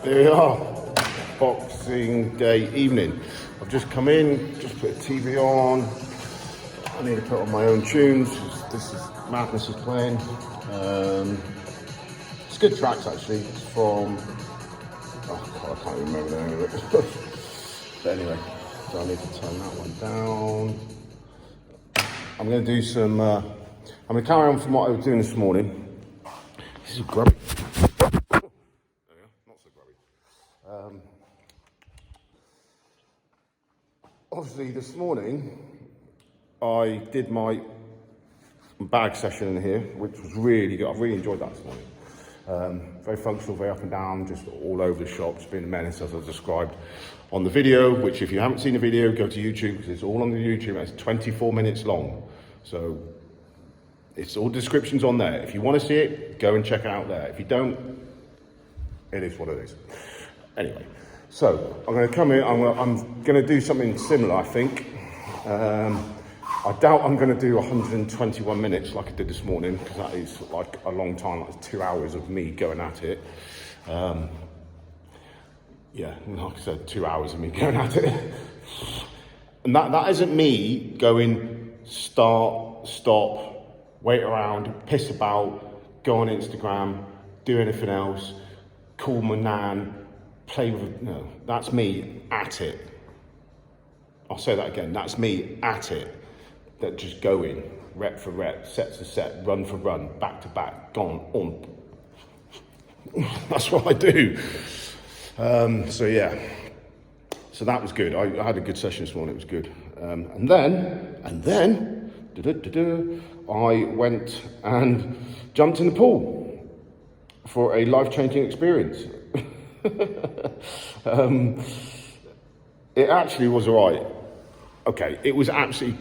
There we are, Boxing Day evening. I've just come in, just put a TV on. I need to put on my own tunes. This is Madness is playing. It's good tracks actually. It's from, oh God, I can't even remember the name of it. But anyway, so I need to turn that one down. I'm going to do some, I'm going to carry on from what I was doing this morning. This is grubby. Obviously this morning I did my bag session in here, which was really good. I really enjoyed that this morning. Very functional, very up and down, just all over the shop, just being a menace as I described on the video, which if you haven't seen the video, go to YouTube because it's all on the YouTube. It's 24 minutes long. So it's all descriptions on there. If you want to see it, go and check it out there. If you don't, it is what it is. Anyway. So I'm going to come in, I'm going to do something similar, I think. I doubt I'm going to do 121 minutes like I did this morning, because that is like a long time, like 2 hours of me going at it. Yeah, like I said, 2 hours of me going at it. And that isn't me going start, stop, wait around, piss about, go on Instagram, do anything else, call my nan, play with, no, that's me at it. I'll say that again, that's me at it. That just going, rep for rep, set to set, run for run, back to back, gone, on. That's what I do. So yeah, so that was good. I had a good session this morning, it was good. And then, I went and jumped in the pool for a life-changing experience. It actually was all right. Okay, it was absolutely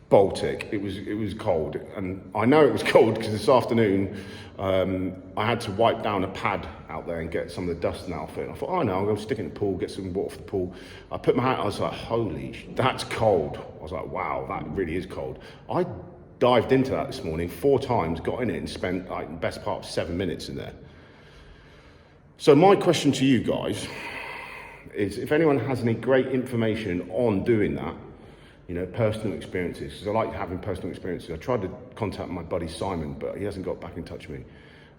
Baltic. It was cold, and I know it was cold because this afternoon I had to wipe down a pad out there and get some of the dust in the outfit. And I thought, oh no, I'm going to stick it in the pool, get some water for the pool. I put my hat. I was like, holy, that's cold. I was like, wow, that really is cold. I dived into that this morning 4 times, got in it, and spent like the best part of 7 minutes in there. So my question to you guys is, if anyone has any great information on doing that, you know, personal experiences, because I like having personal experiences. I tried to contact my buddy Simon, but he hasn't got back in touch with me,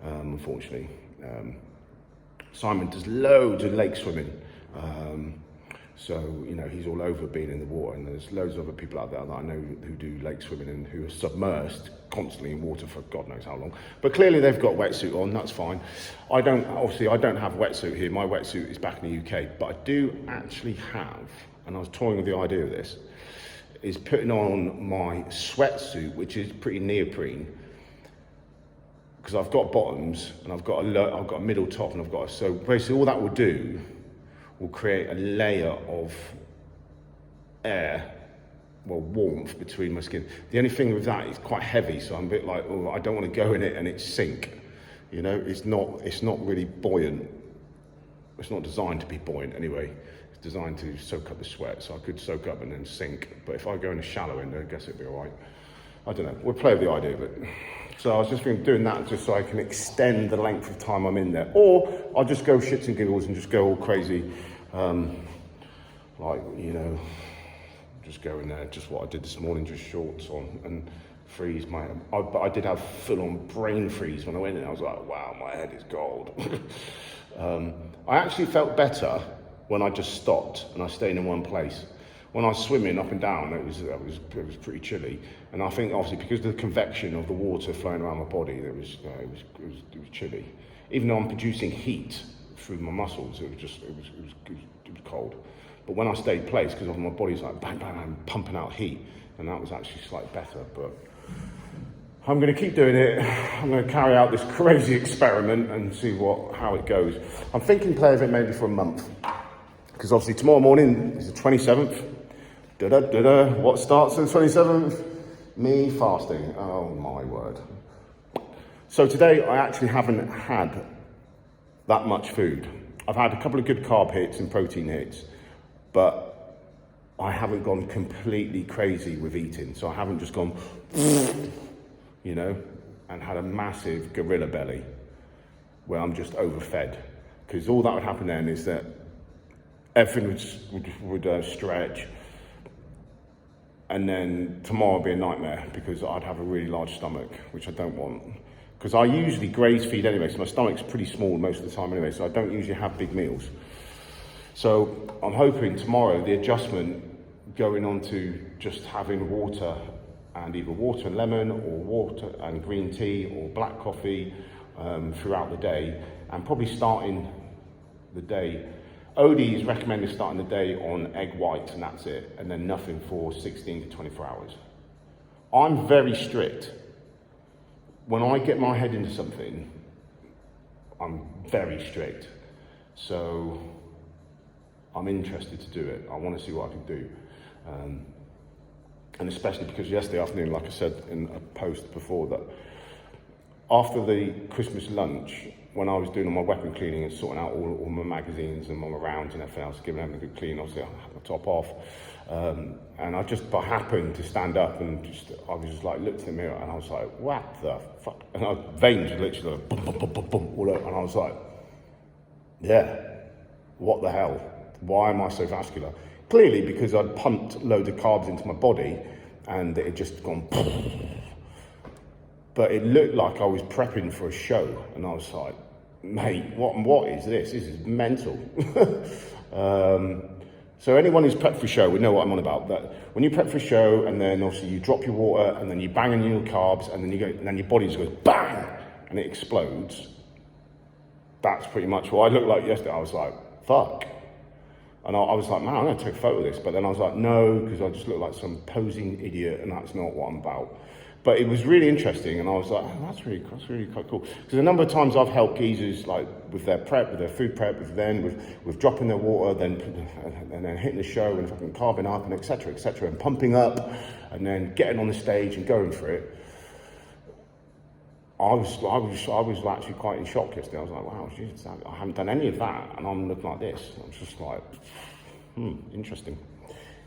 unfortunately. Simon does loads of lake swimming. So, you know, he's all over being in the water, and there's loads of other people out there that I know who do lake swimming and who are submersed constantly in water for God knows how long. But clearly they've got wetsuit on, that's fine. I don't have a wetsuit here. My wetsuit is back in the UK, but I do actually have, and I was toying with the idea of this, is putting on my sweatsuit, which is pretty neoprene, because I've got bottoms and I've got a middle top, and so basically all that will do will create a layer of air, well, warmth between my skin. The only thing with that is quite heavy, so I'm a bit like, oh, I don't want to go in it and it sink. You know, it's not really buoyant. It's not designed to be buoyant anyway. It's designed to soak up the sweat, so I could soak up and then sink. But if I go in a shallow end, I guess it'd be all right. I don't know, we'll play with the idea of it. So I was just thinking doing that just so I can extend the length of time I'm in there. Or I'll just go shits and giggles and just go all crazy. Like, you know, just go in there, just what I did this morning, just shorts on and freeze but I did have full-on brain freeze when I went in. I was like, wow, my head is gold. I actually felt better when I just stopped and I stayed in one place. When I was swimming up and down, it was pretty chilly, and I think obviously because of the convection of the water flowing around my body, it was chilly. Even though I'm producing heat through my muscles, it was cold. But when I stayed placed, because my body's like bang bang bang pumping out heat, and that was actually slightly better. But I'm going to keep doing it. I'm going to carry out this crazy experiment and see how it goes. I'm thinking play with it maybe for a month, because obviously tomorrow morning is the 27th. What starts on the 27th? Me fasting. Oh my word. So today I actually haven't had that much food. I've had a couple of good carb hits and protein hits, but I haven't gone completely crazy with eating. So I haven't just gone, you know, and had a massive gorilla belly where I'm just overfed. because all that would happen then is that everything would stretch, and then tomorrow would be a nightmare because I'd have a really large stomach, which I don't want. Because I usually graze feed anyway, so my stomach's pretty small most of the time anyway, so I don't usually have big meals. So I'm hoping tomorrow the adjustment going on to just having water, and either water and lemon or water and green tea or black coffee throughout the day, and probably starting the day. Odie is recommended starting the day on egg whites and that's it, and then nothing for 16 to 24 hours. I'm very strict. When I get my head into something, I'm very strict. So I'm interested to do it. I want to see what I can do. And especially because yesterday afternoon, like I said in a post before, that after the Christmas lunch, when I was doing all my weapon cleaning and sorting out all my magazines and all my rounds and everything else, giving them a good clean, obviously I had my top off. And I just happened to stand up and I was just like, looked in the mirror and I was like, what the fuck? And my veins were literally like, boom, boom, boom, boom, boom, all over. And I was like, yeah, what the hell? Why am I so vascular? Clearly because I'd pumped loads of carbs into my body and it had just gone, but it looked like I was prepping for a show, and I was like, mate, what is this? This is mental. So anyone who's prepped for a show would know what I'm on about. That when you prep for a show, and then obviously you drop your water, and then you bang in your carbs, and then you go, and then your body just goes bang, and it explodes. That's pretty much what I looked like yesterday. I was like, fuck. And I was like, man, I'm going to take a photo of this. But then I was like, no, because I just look like some posing idiot, and that's not what I'm about. But it was really interesting, and I was like, oh, that's really quite cool. Because a number of times I've helped geezers like with their prep, with their food prep, with dropping their water, and then hitting the show and fucking carving up and etc., and pumping up, and then getting on the stage and going for it. I was actually quite in shock yesterday. I was like, wow, geez, I haven't done any of that, and I'm looking like this. I was just like,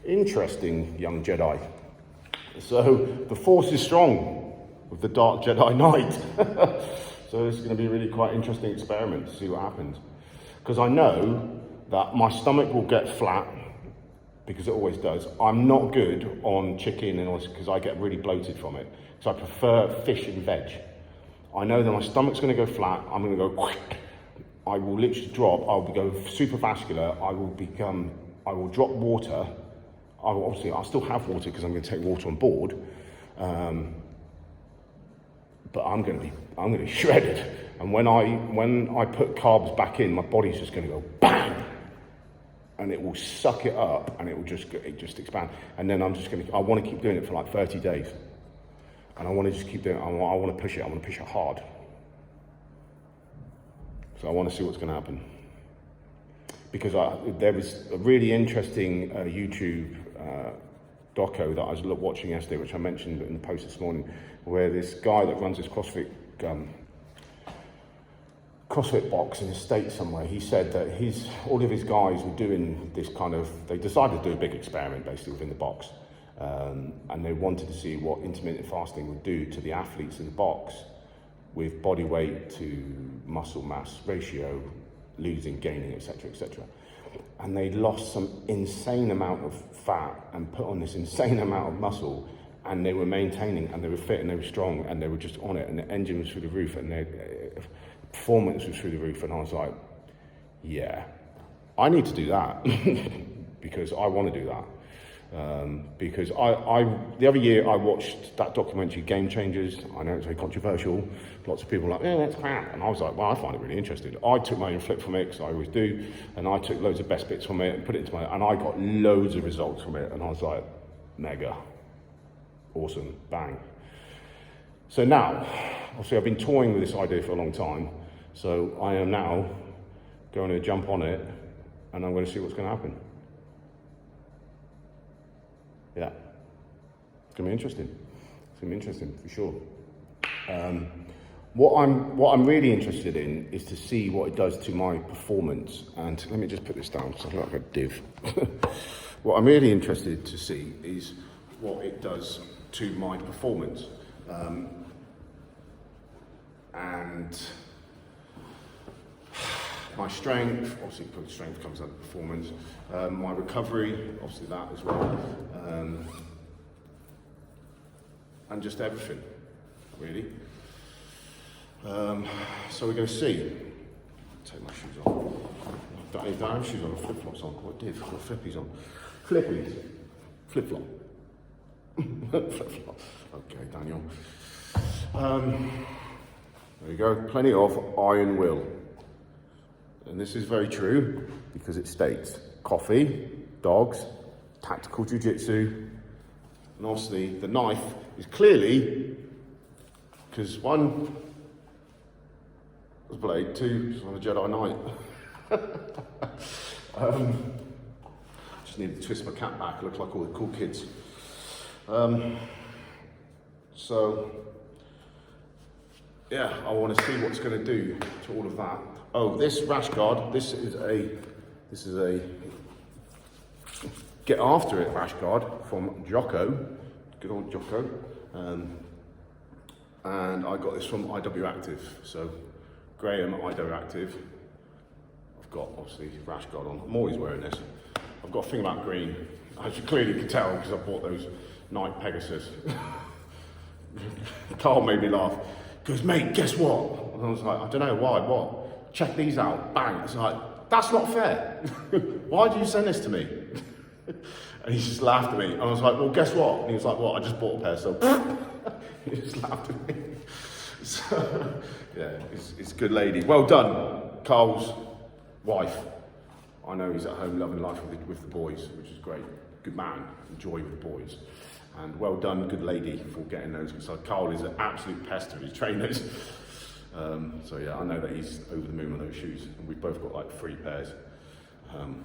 interesting, young Jedi. So the force is strong with the Dark Jedi Knight. So this is going to be a really quite interesting experiment to see what happens. Because I know that my stomach will get flat, because it always does. I'm not good on chicken and all this because I get really bloated from it. So I prefer fish and veg. I know that my stomach's going to go flat. I'm going to go, I will literally drop. I'll go super vascular. I will drop water. I'll still have water because I'm going to take water on board, but I'm going to be shredded. And when I put carbs back in, my body's just going to go bang, and it will suck it up, and it will just expand. And then I want to keep doing it for like 30 days, and I want to just keep doing it. I want to push it. I want to push it hard. So I want to see what's going to happen. Because there was a really interesting YouTube doco that I was watching yesterday, which I mentioned in the post this morning, where this guy that runs this CrossFit box in the States somewhere, he said that all of his guys were doing this they decided to do a big experiment basically within the box, and they wanted to see what intermittent fasting would do to the athletes in the box with body weight to muscle mass ratio, losing, gaining, etc. And they lost some insane amount of fat and put on this insane amount of muscle, and they were maintaining, and they were fit, and they were strong, and they were just on it, and the engine was through the roof, and their performance was through the roof. And I was like, yeah, I need to do that because I want to do that. Because the other year I watched that documentary Game Changers. I know it's very controversial. Lots of people are like, that's crap. And I was like, well, I find it really interesting. I took my own flip from it, because I always do. And I took loads of best bits from it and put it into and I got loads of results from it. And I was like, mega, awesome, bang. So now, obviously I've been toying with this idea for a long time. So I am now going to jump on it, and I'm going to see what's going to happen. Yeah, it's going to be interesting. It's going to be interesting for sure. What I'm really interested in is to see what it does to my performance. And let me just put this down because I look like a div. What I'm really interested to see is what it does to my performance. And My strength, obviously strength comes under performance. My recovery, obviously that as well. And just everything, really. So we're going to see. Take my shoes off. I don't have shoes on, I've flip-flops on. What I did, I've got flippies on. Flippies. Flip-flop. Flip-flop. Okay, Daniel. There we go, plenty of IRONWILL. And this is very true because it states coffee, dogs, tactical jiu-jitsu, and obviously the knife is clearly, because one was blade, two was on a Jedi Knight. Just need to twist my cap back, look like all the cool kids. So, yeah, I want to see what's going to do to all of that. Oh, this rash guard, this is a get after it rash guard from Jocko, good old Jocko. And I got this from IW Active. So, Graham, IW Active. I've got, obviously, rash guard on. I'm always wearing this. I've got a thing about green. As you clearly can tell, because I bought those Nike Pegasus. Carl made me laugh. He goes, mate, guess what? And I was like, I don't know, why, what? Check these out, bang. It's like, that's not fair. Why do you send this to me? And he just laughed at me. And I was like, well, guess what? And he was like, what? I just bought a pair, so he just laughed at me. So, yeah, it's a good lady. Well done, Carl's wife. I know he's at home loving life with the boys, which is great. Good man, enjoy with the boys. And well done, good lady, for getting those. So Carl is an absolute pest of his trainers. So yeah, I know that he's over the moon on those shoes. And we've both got like 3 pairs.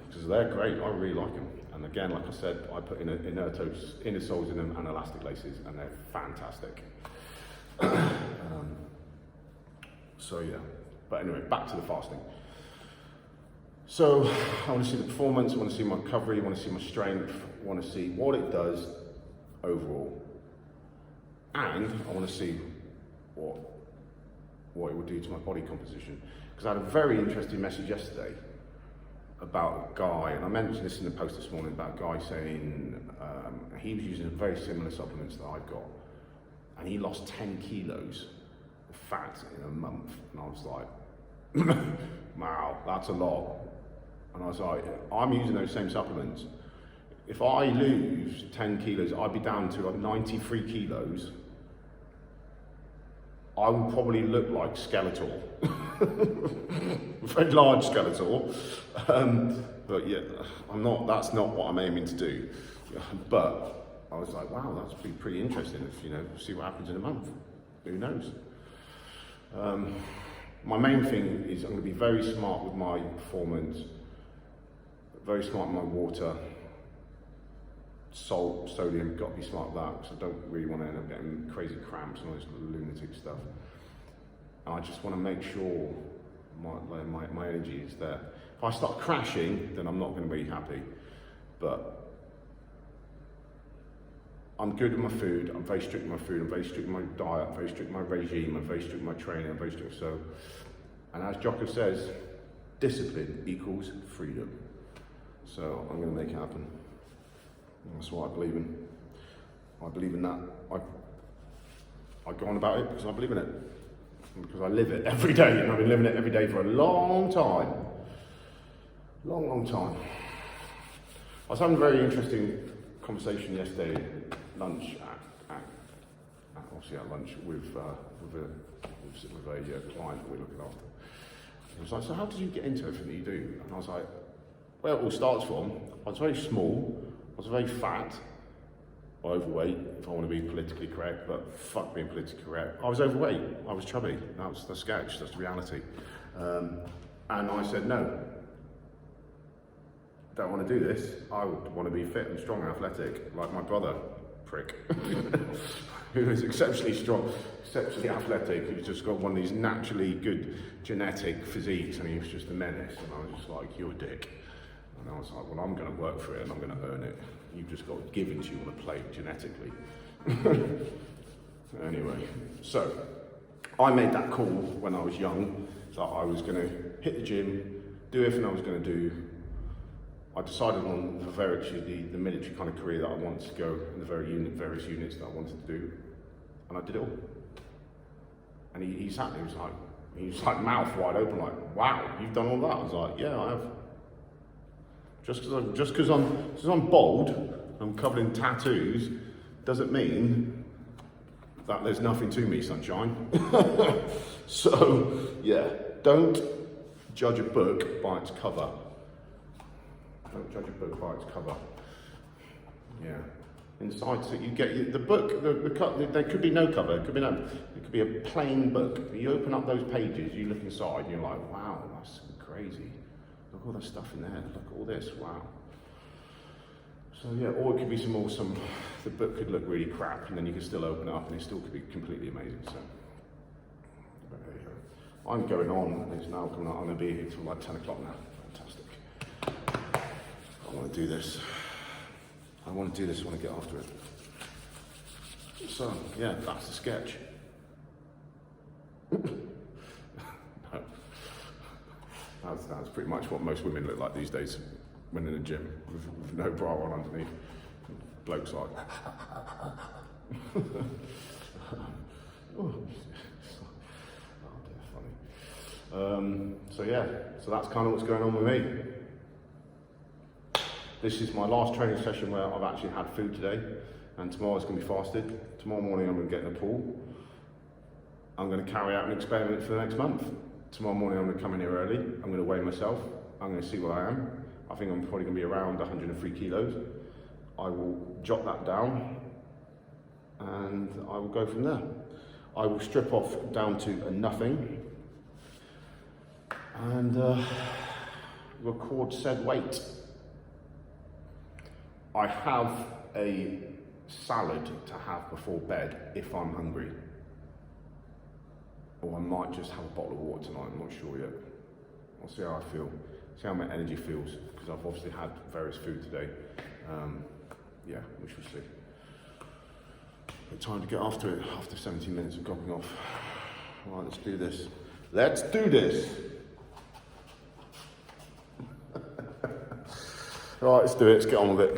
Because they're great, I really like them. And again, like I said, I put inner soles in them and elastic laces, and they're fantastic. So yeah, but anyway, back to the fasting. So I want to see the performance, I want to see my recovery, I want to see my strength, I want to see what it does overall. And I want to see what it would do to my body composition. Because I had a very interesting message yesterday about a guy, and I mentioned this in the post this morning, about a guy saying he was using very similar supplements that I've got, and he lost 10 kilos of fat in a month. And I was like, wow, that's a lot. And I was like, I'm using those same supplements. If I lose 10 kilos, I'd be down to 93 kilos. I will probably look like skeletal. Very large skeletal. But yeah, that's not what I'm aiming to do. But I was like, wow, that's pretty interesting if, see what happens in a month. Who knows? My main thing is I'm going to be very smart with my performance, very smart with my water, salt, sodium, got to be smart with that, because I don't really want to end up getting crazy cramps and all this lunatic stuff. And I just want to make sure my energy is there. If I start crashing, then I'm not going to be happy. But I'm good with my food, I'm very strict with my food, I'm very strict with my diet, I'm very strict with my regime, I'm very strict with my training, I'm very strict. So, and as Jocko says, discipline equals freedom. So I'm going to make it happen. That's what I believe in. I believe in that. I go on about it because I believe in it. Because I live it every day, and I've been living it every day for a long time. Long time. I was having a very interesting conversation yesterday at lunch, obviously at lunch with a client that we're looking after. He was like, so how did you get into everything that you do? And I was like, well, it all starts from, I was very small, I was very fat, or overweight, if I want to be politically correct, but fuck being politically correct. I was overweight, I was chubby, that's the sketch, that's the reality. And I said, no, don't want to do this. I would want to be fit and strong and athletic, like my brother, prick, who is exceptionally strong, exceptionally athletic, who's just got one of these naturally good genetic physiques, and he was just a menace, and I was just like, you're a dick. And I was like, well, I'm going to work for it and I'm going to earn it. You've just got it given to you on a plate genetically. Anyway, so I made that call when I was young. So I was going to hit the gym, do everything I was going to do. I decided on the military kind of career that I wanted to go, and the various units that I wanted to do, and I did it all. And he sat there, he was like mouth wide open, like, wow, you've done all that? I was like, yeah, I have. Just because I'm bald, I'm covered in tattoos, doesn't mean that there's nothing to me, sunshine. So, yeah, don't judge a book by its cover. Don't judge a book by its cover. Yeah. Inside, so you get the book. There could be no cover. It could be a plain book. You open up those pages, you look inside, and you're like, wow, that's crazy. Look at all that stuff in there. Look at all this. Wow. So yeah, or it could be the book could look really crap, and then you could still open it up, and it still could be completely amazing. So but there you go. I'm going on. It's now coming out. I'm going to be here till like 10 o'clock now. Fantastic. I want to do this. I want to get after it. So, yeah, that's the sketch. No. That's pretty much what most women look like these days when in the gym, with no bra on underneath. Blokes like. Oh, dear, funny. So, yeah, so that's kind of what's going on with me. This is my last training session where I've actually had food today, and tomorrow's going to be fasted. Tomorrow morning I'm going to get in the pool. I'm going to carry out an experiment for the next month. Tomorrow morning I'm going to come in here early. I'm going to weigh myself. I'm going to see what I am. I think I'm probably going to be around 103 kilos. I will jot that down, and I will go from there. I will strip off down to a nothing, and record said weight. I have a salad to have before bed if I'm hungry. Or I might just have a bottle of water tonight, I'm not sure yet. I'll see how I feel, see how my energy feels, because I've obviously had various food today. Yeah, we shall see. But time to get after it after 17 minutes of gobbling off. Right, let's do this. Let's do this! Right, let's do it, let's get on with it.